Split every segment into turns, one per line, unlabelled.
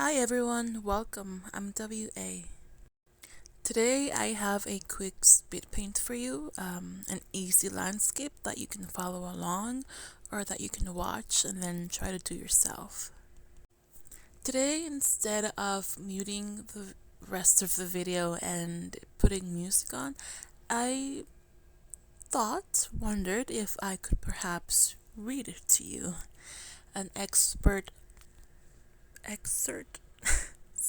Hi everyone, welcome. I'm WA. Today I have a quick spit paint for you, an easy landscape that you can follow along or that you can watch and then try to do yourself. Today, instead of muting the rest of the video and putting music on, I wondered if I could perhaps read it to you. An excerpt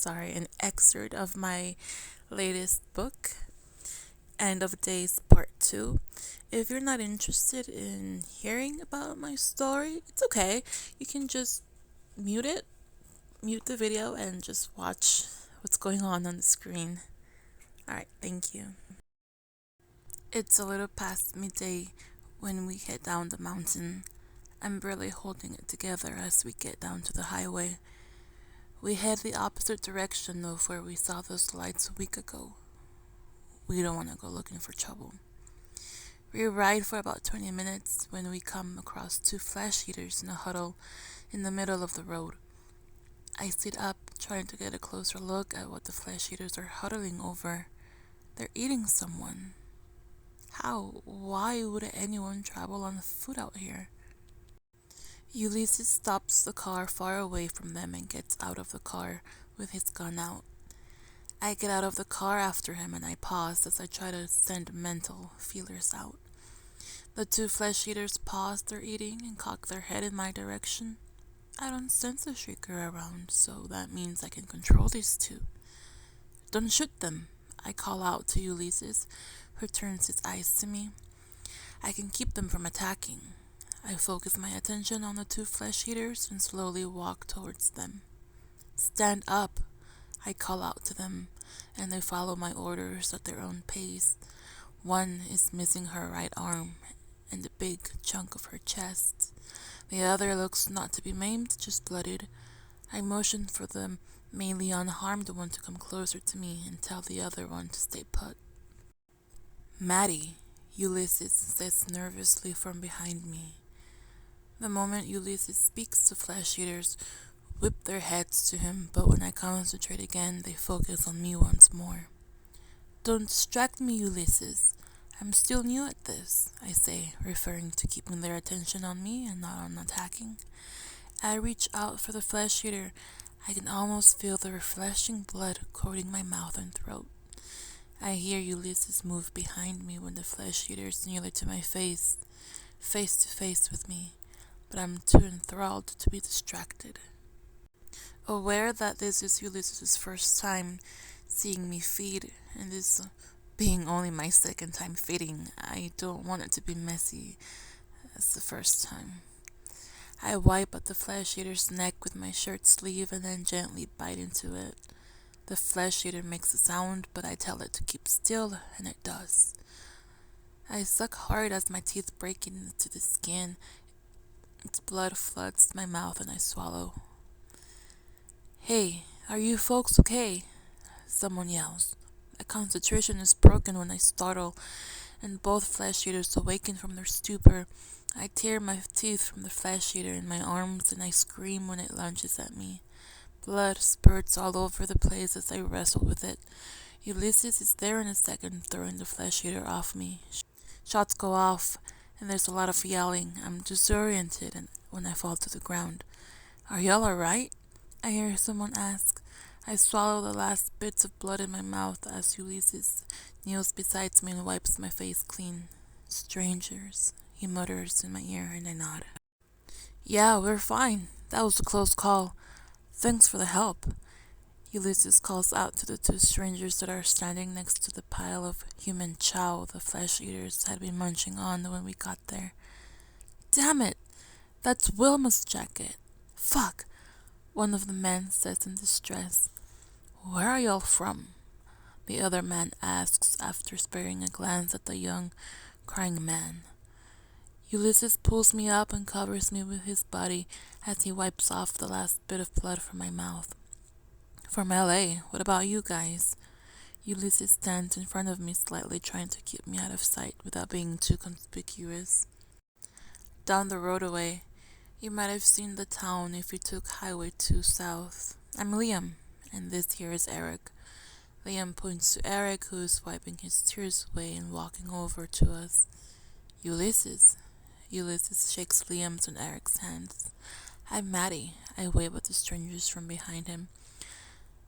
an excerpt of my latest book, End of Days Part 2. If you're not interested in hearing about my story, it's okay. You can just mute it, mute the video, and just watch what's going on the screen. Alright, thank you. It's a little past midday when we head down the mountain. I'm barely holding it together as we get down to the highway. We head the opposite direction of where we saw those lights a week ago. We don't want to go looking for trouble. We ride for about 20 minutes when we come across two flesh eaters in a huddle in the middle of the road. I sit up, trying to get a closer look at what the flesh eaters are huddling over. They're eating someone. How? Why would anyone travel on foot out here? Ulysses stops the car far away from them and gets out of the car with his gun out. I get out of the car after him and I pause as I try to send mental feelers out. The two flesh eaters pause their eating and cock their head in my direction. I don't sense a shrieker around, so that means I can control these two. Don't shoot them, I call out to Ulysses, who turns his eyes to me. I can keep them from attacking. I focus my attention on the two flesh eaters and slowly walk towards them. Stand up, I call out to them, and they follow my orders at their own pace. One is missing her right arm and a big chunk of her chest. The other looks not to be maimed, just bloodied. I motion for the mainly unharmed one to come closer to me and tell the other one to stay put. Maddie, Ulysses says nervously from behind me. The moment Ulysses speaks, the flesh eaters whip their heads to him, but when I concentrate again, they focus on me once more. Don't distract me, Ulysses. I'm still new at this, I say, referring to keeping their attention on me and not on attacking. I reach out for the flesh eater. I can almost feel the refreshing blood coating my mouth and throat. I hear Ulysses move behind me when the flesh eater is nearly to my face to face with me, but I'm too enthralled to be distracted. Aware that this is Ulysses' first time seeing me feed, and this being only my second time feeding, I don't want it to be messy as the first time. I wipe at the flesh eater's neck with my shirt sleeve and then gently bite into it. The flesh eater makes a sound, but I tell it to keep still, and it does. I suck hard as my teeth break into the skin. Its blood floods my mouth and I swallow. Hey, are you folks okay? Someone yells. My concentration is broken when I startle, and both flesh eaters awaken from their stupor. I tear my teeth from the flesh eater in my arms and I scream when it lunges at me. Blood spurts all over the place as I wrestle with it. Ulysses is there in a second, throwing the flesh eater off me. Shots go off, and there's a lot of yelling. I'm disoriented when I fall to the ground. Are y'all alright? I hear someone ask. I swallow the last bits of blood in my mouth as Ulysses kneels beside me and wipes my face clean. Strangers, he mutters in my ear, and I nod. Yeah, we're fine. That was a close call. Thanks for the help. Ulysses calls out to the two strangers that are standing next to the pile of human chow the flesh eaters had been munching on when we got there. Damn it! That's Wilma's jacket. Fuck! One of the men says in distress. Where are y'all from? The other man asks after sparing a glance at the young, crying man. Ulysses pulls me up and covers me with his body as he wipes off the last bit of blood from my mouth. From LA, what about you guys? Ulysses stands in front of me slightly, trying to keep me out of sight without being too conspicuous. Down the road away, you might have seen the town if you took Highway 2 south. I'm Liam, and this here is Eric. Liam points to Eric, who is wiping his tears away and walking over to us. Ulysses. Ulysses shakes Liam's and Eric's hands. I'm Maddie. I wave at the strangers from behind him.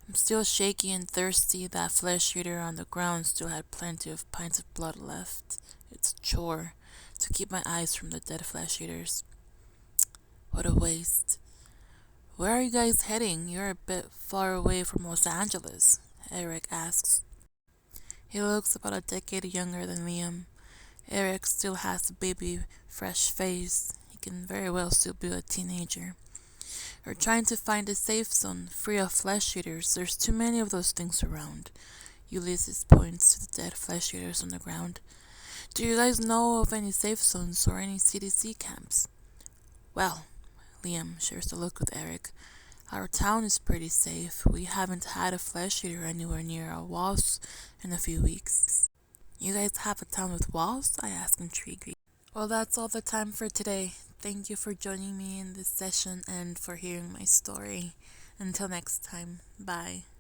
I'm still shaky and thirsty. That flesh eater on the ground still had plenty of pints of blood left. It's a chore to keep my eyes from the dead flesh eaters. What a waste. Where are you guys heading? You're a bit far away from Los Angeles, Eric asks. He looks about a decade younger than Liam. Eric still has a baby, fresh face. He can very well still be a teenager. We're trying to find a safe zone, free of flesh eaters. There's too many of those things around. Ulysses points to the dead flesh eaters on the ground. Do you guys know of any safe zones or any CDC camps? Well, Liam shares a look with Eric. Our town is pretty safe. We haven't had a flesh eater anywhere near our walls in a few weeks. You guys have a town with walls? I ask intrigued. Well, that's all the time for today. Thank you for joining me in this session and for hearing my story. Until next time, bye.